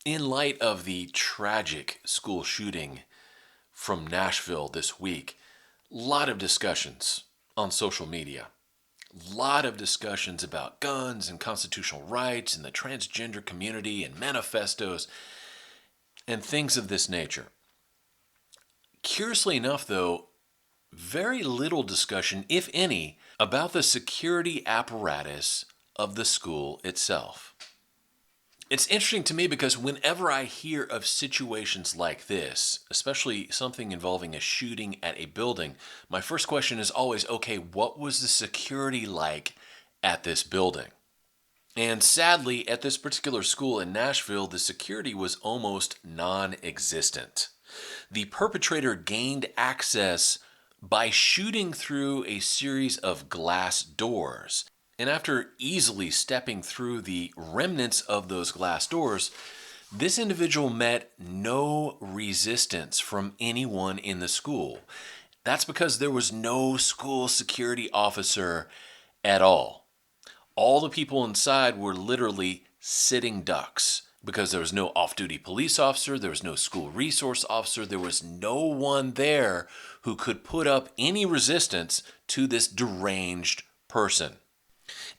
In light of the tragic school shooting from Nashville this week, a lot of discussions on social media. A lot of discussions about guns and constitutional rights and the transgender community and manifestos and things of this nature. Curiously enough, though, very little discussion, if any, about the security apparatus of the school itself. It's interesting to me because whenever I hear of situations like this, especially something involving a shooting at a building, my first question is always, okay, what was the security like at this building? And sadly, at this particular school in Nashville, the security was almost non-existent. The perpetrator gained access by shooting through a series of glass doors. And after easily stepping through the remnants of those glass doors, this individual met no resistance from anyone in the school. That's because there was no school security officer at all. All the people inside were literally sitting ducks because there was no off-duty police officer, there was no school resource officer, there was no one there who could put up any resistance to this deranged person.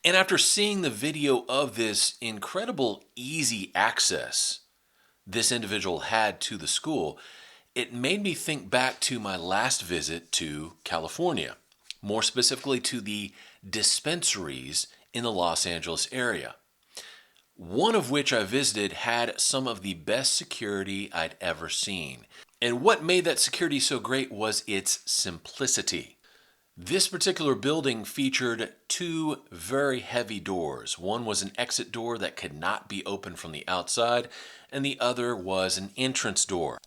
And after seeing the video of this incredible easy access this individual had to the school, it made me think back to my last visit to California, more specifically to the dispensaries in the Los Angeles area. One of which I visited had some of the best security I'd ever seen. And what made that security so great was its simplicity. This particular building featured two very heavy doors. One was an exit door that could not be opened from the outside, and the other was an entrance door.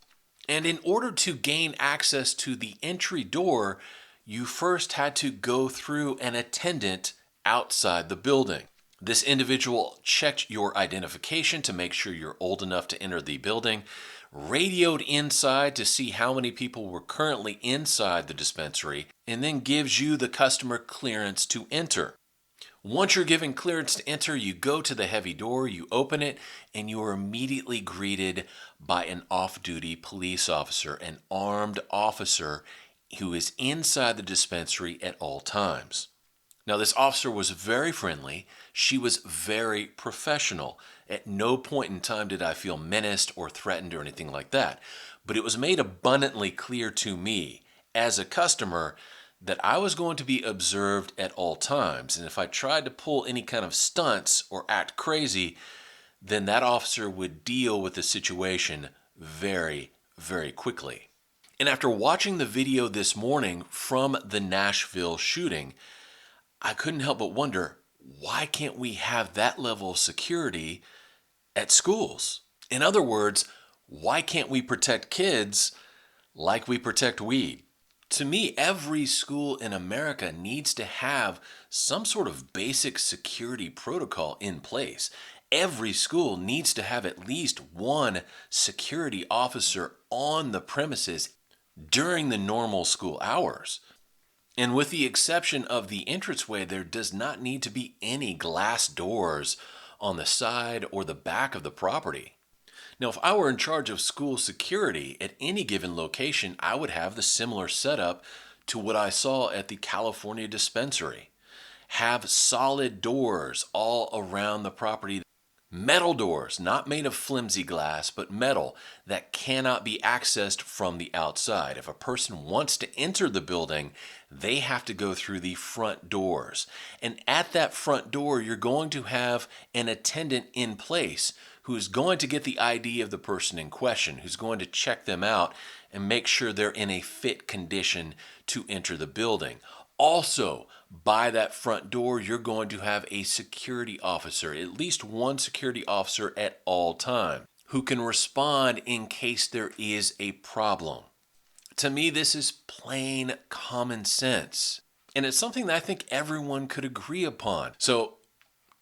And in order to gain access to the entry door, you first had to go through an attendant outside the building. This individual checked your identification to make sure you're old enough to enter the building, radioed inside to see how many people were currently inside the dispensary, and then gives you the customer clearance to enter. Once you're given clearance to enter, you go to the heavy door, you open it, and you are immediately greeted by an off-duty police officer, an armed officer who is inside the dispensary at all times. Now, this officer was very friendly. She was very professional. At no point in time did I feel menaced or threatened or anything like that. But it was made abundantly clear to me as a customer that I was going to be observed at all times. And if I tried to pull any kind of stunts or act crazy, then that officer would deal with the situation very, very quickly. And after watching the video this morning from the Nashville shooting, I couldn't help but wonder, why can't we have that level of security at schools? In other words, why can't we protect kids like we protect weed? To me, every school in America needs to have some sort of basic security protocol in place. Every school needs to have at least one security officer on the premises during the normal school hours. And with the exception of the entranceway, there does not need to be any glass doors on the side or the back of the property. Now, if I were in charge of school security at any given location, I would have the similar setup to what I saw at the California dispensary. Have solid doors all around the property. Metal doors, not made of flimsy glass, but metal, that cannot be accessed from the outside. If a person wants to enter the building, they have to go through the front doors. And at that front door, you're going to have an attendant in place who's going to get the ID of the person in question, who's going to check them out and make sure they're in a fit condition to enter the building. Also, by that front door, you're going to have a security officer, at least one security officer at all times, who can respond in case there is a problem. To me, this is plain common sense. And it's something that I think everyone could agree upon. So,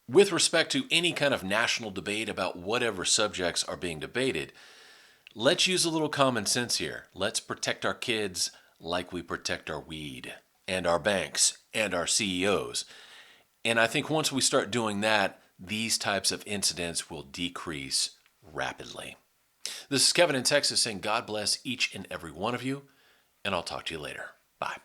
with respect to any kind of national debate about whatever subjects are being debated, let's use a little common sense here. Let's protect our kids like we protect our weed and our banks and our CEOs. And I think once we start doing that, these types of incidents will decrease rapidly. This is Kevin in Texas saying God bless each and every one of you, and I'll talk to you later. Bye.